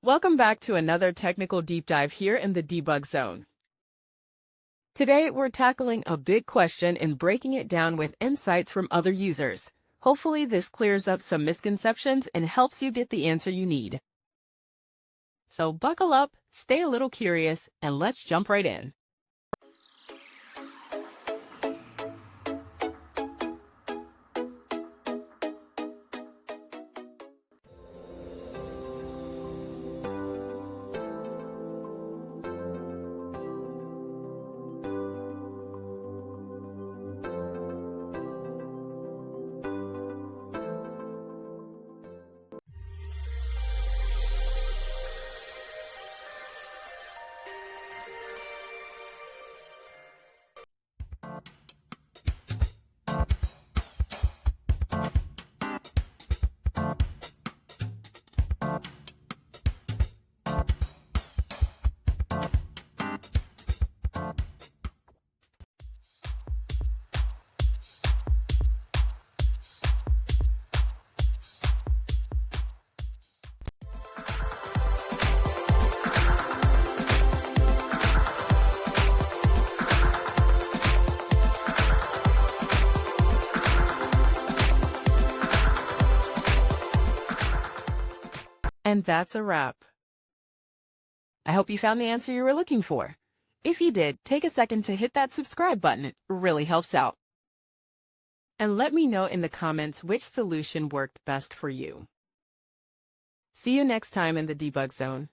Welcome back to another technical deep dive here in the debug zone. Today, we're tackling a big question and breaking it down with insights from other users. Hopefully, this clears up some misconceptions and helps you get the answer you need. So buckle up, stay a little curious, and let's jump right in. And that's a wrap. I hope you found the answer you were looking for. If you did, take a second to hit that subscribe button. It really helps out. And let me know in the comments which solution worked best for you. See you next time in the debug zone.